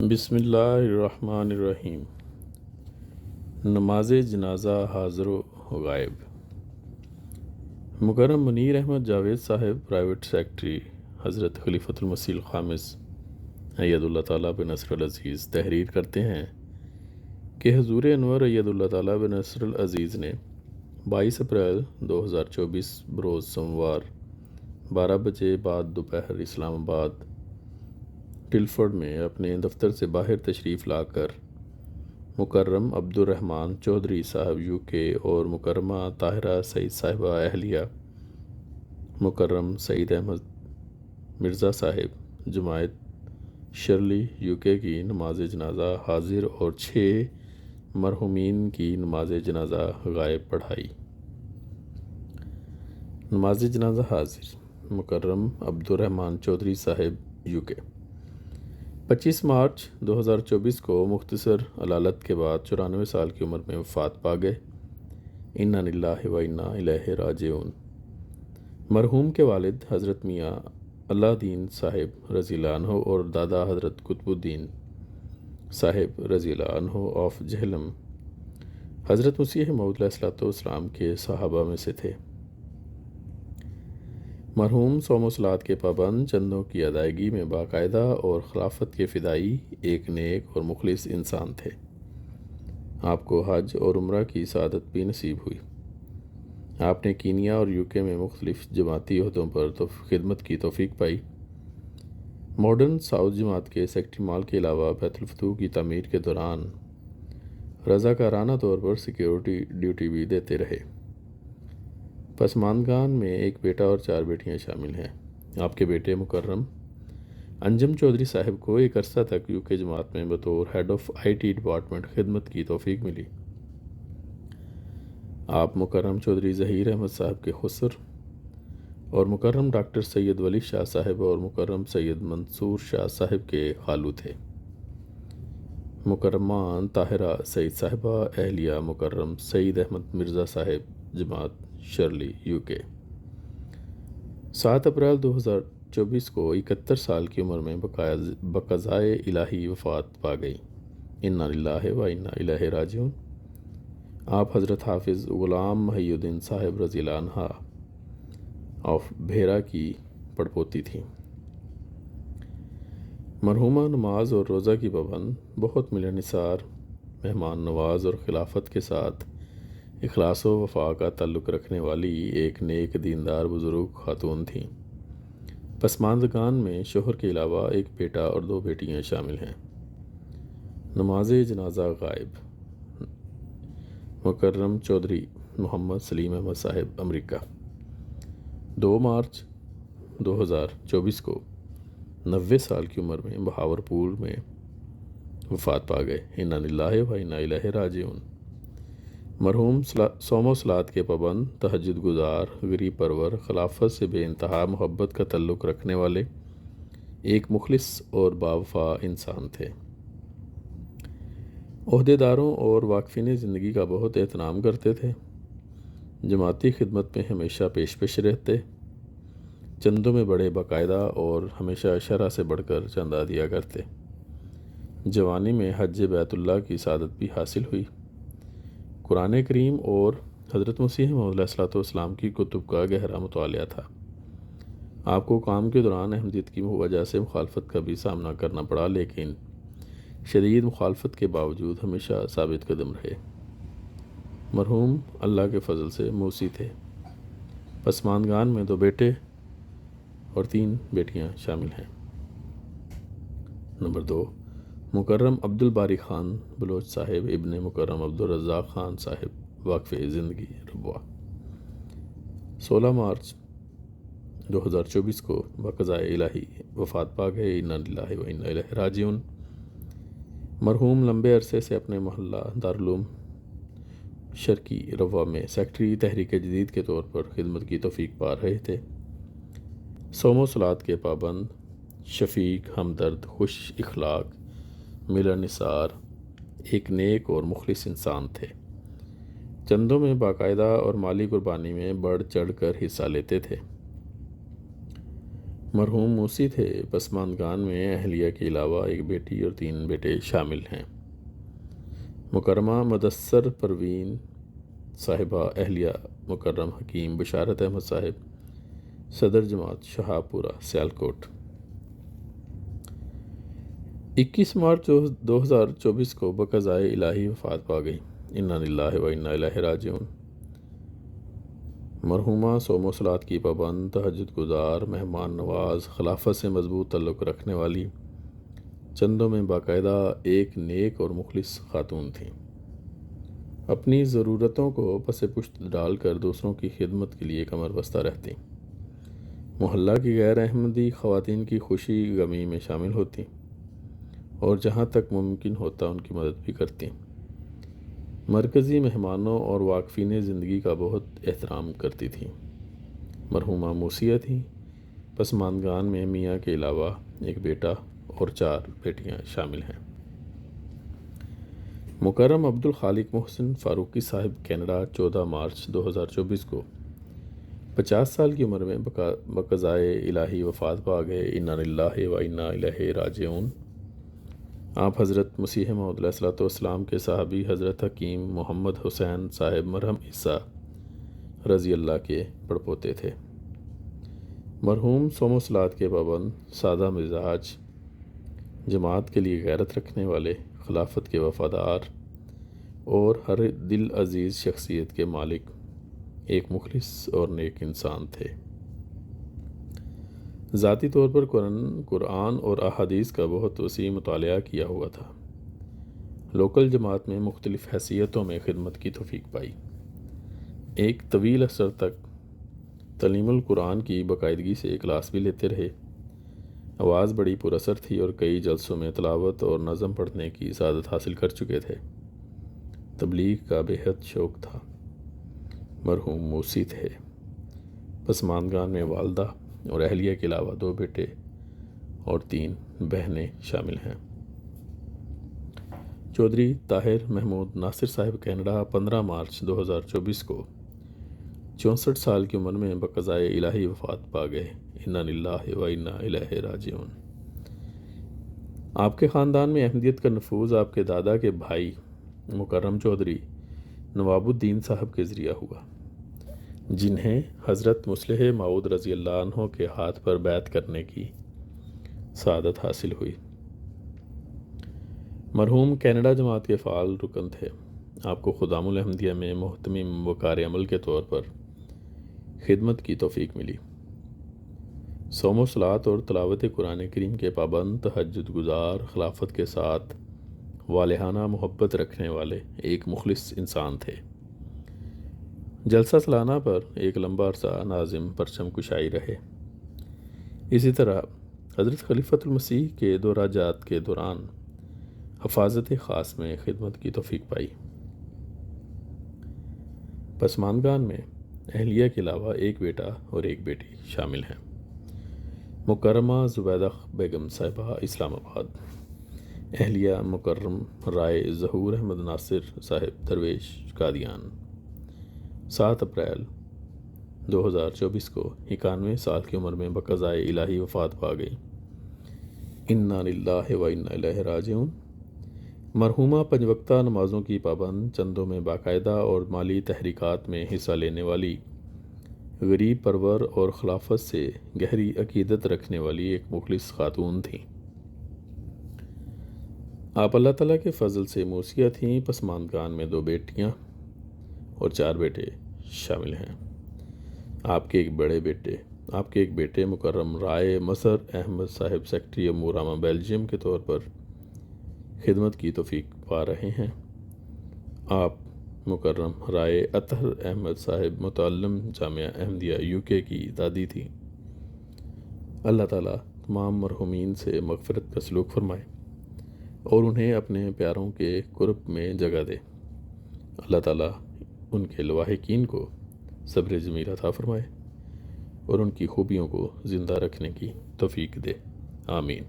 بسم اللہ الرحمن الرحیم۔ نماز جنازہ حاضر و غائب۔ مکرم منیر احمد جاوید صاحب، پرائیویٹ سیکرٹری حضرت خلیفۃ المسیح الخامس اید اللہ تعالیٰ بن نصر العزیز، تحریر کرتے ہیں کہ حضور انور اید اللہ تعالیٰ بن نصر العزیز نے 22 اپریل 2024 بروز سوموار 12 بجے بعد دوپہر اسلام آباد ٹلفرڈ میں اپنے دفتر سے باہر تشریف لا کر مکرم عبد الرحمن چودھری صاحب یو کے اور مکرمہ طاہرہ سعید صاحبہ اہلیہ مکرم سعید احمد مرزا صاحب جماعت شرلی یو کے کی نماز جنازہ حاضر اور 6 مرحومین کی نماز جنازہ غائب پڑھائی۔ نماز جنازہ حاضر مکرم عبد الرحمن چودھری صاحب یو کے 25 مارچ 2024 کو مختصر علالت کے بعد 94 سال کی عمر میں وفات پا گئے۔ انا للہ و انا الیہ راجعون۔ مرحوم کے والد حضرت میاں اللہ دین صاحب رضی اللہ عنہ اور دادا حضرت قطب الدین صاحب رضی اللہ عنہ آف جہلم حضرت مسیح موعود علیہ السلام کے صحابہ میں سے تھے۔ مرحوم صوم و صلات کے پابند، چندوں کی ادائیگی میں باقاعدہ اور خلافت کے فدائی، ایک نیک اور مخلص انسان تھے۔ آپ کو حج اور عمرہ کی سعادت بھی نصیب ہوئی۔ آپ نے کینیا اور یو کے میں مختلف جماعتی عہدوں پر خدمت کی توفیق پائی۔ ماڈرن ساؤتھ جماعت کے سیکرٹری مال کے علاوہ بیت الفتوح کی تعمیر کے دوران رضاکارانہ طور پر سیکیورٹی ڈیوٹی بھی دیتے رہے۔ پسماندگان میں ایک بیٹا اور 4 بیٹیاں شامل ہیں۔ آپ کے بیٹے مکرم انجم چودھری صاحب کو ایک عرصہ تک یو کے جماعت میں بطور head of I T department خدمت کی توفیق ملی۔ آپ مکرم چودھری ظہیر احمد صاحب کے خسر اور مکرم ڈاکٹر سید ولی شاہ صاحب اور مکرم سید منصور شاہ صاحب کے خالو تھے۔ مکرمان طاہرہ سعید صاحبہ اہلیہ مکرم سعید احمد مرزا صاحب جماعت شرلی یو کے 7 اپریل 2024 کو 71 سال کی عمر میں بقضائے الہی وفات پا گئی۔ انا للہ و انا الیہ راجعون۔ آپ حضرت حافظ غلام محی الدین صاحب رضی اللہ عنہ آف بھیرا کی پڑپوتی تھیں۔ مرحومہ نماز اور روزہ کی پابند، بہت ملن نثار، مہمان نواز اور خلافت کے ساتھ اخلاص و وفا کا تعلق رکھنے والی ایک نیک دیندار بزرگ خاتون تھیں۔ پسماندگان میں شوہر کے علاوہ ایک بیٹا اور 2 بیٹیاں شامل ہیں۔ نماز جنازہ غائب مکرم چودھری محمد سلیم احمد صاحب امریکہ 2 مارچ 2024 کو 90 سال کی عمر میں بہاولپور میں وفات پا گئے۔ انا للہ و انا الیہ راجعون۔ مرحوم صوم و صلات کے پابند، تہجد گزار، غریب پرور، خلافت سے بے انتہا محبت کا تعلق رکھنے والے ایک مخلص اور باوفا انسان تھے۔ عہدیداروں اور واقفین زندگی کا بہت اہتمام کرتے تھے۔ جماعتی خدمت میں ہمیشہ پیش رہتے، چندوں میں بڑے باقاعدہ اور ہمیشہ شرع سے بڑھ کر چندہ دیا کرتے۔ جوانی میں حج بیت اللہ کی سعادت بھی حاصل ہوئی۔ قرآن کریم اور حضرت مسیح موعود علیہ السلام کی کتب کا گہرا مطالعہ تھا۔ آپ کو کام کے دوران احمدیت کی وجہ سے مخالفت کا بھی سامنا کرنا پڑا، لیکن شدید مخالفت کے باوجود ہمیشہ ثابت قدم رہے۔ مرحوم اللہ کے فضل سے موسی تھے۔ پسماندگان میں 2 بیٹے اور 3 بیٹیاں شامل ہیں۔ نمبر 2، مکرم عبد الباری خان بلوچ صاحب ابن مکرم عبد الرزاق خان صاحب وقف زندگی ربوہ 16 مارچ 2024 کو بقضائے الہی وفات پا گئے۔ انا للہ و انا الیہ راجعون۔ مرحوم لمبے عرصے سے اپنے محلہ دارالعلوم شرقی ربوہ میں سیکرٹری تحریک جدید کے طور پر خدمت کی توفیق پا رہے تھے۔ صوم و صلات کے پابند، شفیق، ہمدرد، خوش اخلاق، ملن نثار، ایک نیک اور مخلص انسان تھے۔ چندوں میں باقاعدہ اور مالی قربانی میں بڑھ چڑھ کر حصہ لیتے تھے۔ مرحوم موسی تھے، پسماندگان میں اہلیہ کے علاوہ ایک بیٹی اور 3 بیٹے شامل ہیں۔ مکرمہ مدثر پروین صاحبہ، اہلیہ مکرم حکیم بشارت احمد صاحب، صدر جماعت شہاب پورہ سیالکوٹ۔ 21 مارچ 2024 کو بقضائے الہی وفات پا گئی۔ انا للہ و انا الیہ راجعون۔ مرحومہ صوم و صلات کی پابند، تہجد گزار، مہمان نواز، خلافت سے مضبوط تعلق رکھنے والی، چندوں میں باقاعدہ ایک نیک اور مخلص خاتون تھیں۔ اپنی ضرورتوں کو پس پشت ڈال کر دوسروں کی خدمت کے لیے کمر بستہ رہتیں۔ محلہ کی غیر احمدی خواتین کی خوشی غمی میں شامل ہوتیں اور جہاں تک ممکن ہوتا ان کی مدد بھی کرتیں۔ مرکزی مہمانوں اور واقفین زندگی کا بہت احترام کرتی تھیں۔ مرحومہ موسیہ تھیں، پسماندگان میں میاں کے علاوہ ایک بیٹا اور 4 بیٹیاں شامل ہیں۔ مکرم عبد الخالق محسن فاروقی صاحب، کینیڈا، 14 مارچ 2024 کو 50 سال کی عمر میں بقضائے الہی وفات پا گئے۔ انا للہ و انا الیہ راجعون۔ آپ حضرت مسیح موعود علیہ السلام کے صحابی حضرت حکیم محمد حسین صاحب مرحم عیسیٰ رضی اللہ کے پڑپوتے تھے۔ مرحوم صوم و صلات کے پابند، سادہ مزاج، جماعت کے لیے غیرت رکھنے والے، خلافت کے وفادار اور ہر دل عزیز شخصیت کے مالک ایک مخلص اور نیک انسان تھے۔ ذاتی طور پر قرآن اور احادیث کا بہت وسیع مطالعہ کیا ہوا تھا۔ لوکل جماعت میں مختلف حیثیتوں میں خدمت کی توفیق پائی۔ ایک طویل عرصہ تک تعلیم القرآن کی باقاعدگی سے کلاس بھی لیتے رہے۔ آواز بڑی پر اثر تھی اور کئی جلسوں میں تلاوت اور نظم پڑھنے کی سعادت حاصل کر چکے تھے۔ تبلیغ کا بے حد شوق تھا۔ مرحوم موسی تھے، پسماندگان میں والدہ اور اہلیہ کے علاوہ 2 بیٹے اور 3 بہنیں شامل ہیں۔ چودھری طاہر محمود ناصر صاحب، کینیڈا، 15 مارچ 2024 کو 64 سال کی عمر میں بقضائے الہی وفات پا گئے۔ انا للہ و انا الیہ راجعون۔ آپ کے خاندان میں احمدیت کا نفوذ آپ کے دادا کے بھائی مکرم چودھری نواب الدین صاحب کے ذریعہ ہوا، جنہیں حضرت مصلح موعود رضی اللہ عنہ کے ہاتھ پر بیعت کرنے کی سعادت حاصل ہوئی۔ مرحوم کینیڈا جماعت کے فعال رکن تھے۔ آپ کو خدام الاحمدیہ میں محتمم وقار عمل کے طور پر خدمت کی توفیق ملی۔ صوم و صلات اور تلاوت قرآن کریم کے پابند، تہجد گزار، خلافت کے ساتھ والہانہ محبت رکھنے والے ایک مخلص انسان تھے۔ جلسہ سالانہ پر ایک لمبا عرصہ ناظم پرچم کشائی رہے۔ اسی طرح حضرت خلیفۃ المسیح کے دورہ جات کے دوران حفاظت خاص میں خدمت کی توفیق پائی۔ پسماندگان میں اہلیہ کے علاوہ ایک بیٹا اور ایک بیٹی شامل ہیں۔ مکرمہ زبیدہ بیگم صاحبہ، اسلام آباد، اہلیہ مکرم رائے ظہور احمد ناصر صاحب درویش، قادیان، 7 اپریل 2024 کو 91 سال کی عمر میں بقضائے الہی وفات پا گئی۔ انا للہ و انا الیہ راجعون۔ مرحومہ 5 وقتہ نمازوں کی پابند، چندوں میں باقاعدہ اور مالی تحریکات میں حصہ لینے والی، غریب پرور اور خلافت سے گہری عقیدت رکھنے والی ایک مخلص خاتون تھیں۔ آپ اللہ تعالیٰ کے فضل سے موسیہ تھیں۔ پسماندگان میں 2 بیٹیاں اور 4 بیٹے شامل ہیں۔ آپ کے ایک بیٹے مکرم رائے مظہر احمد صاحب سیکرٹری امور عامہ بیلجیم کے طور پر خدمت کی توفیق پا رہے ہیں۔ آپ مکرم رائے اطہر احمد صاحب متعلم جامعہ احمدیہ UK کی دادی تھی۔ اللہ تعالیٰ تمام مرحومین سے مغفرت کا سلوک فرمائے اور انہیں اپنے پیاروں کے قرب میں جگہ دے۔ اللہ تعالیٰ ان کے لواحقین کو صبر جمیل عطا فرمائے اور ان کی خوبیوں کو زندہ رکھنے کی توفیق دے۔ آمین۔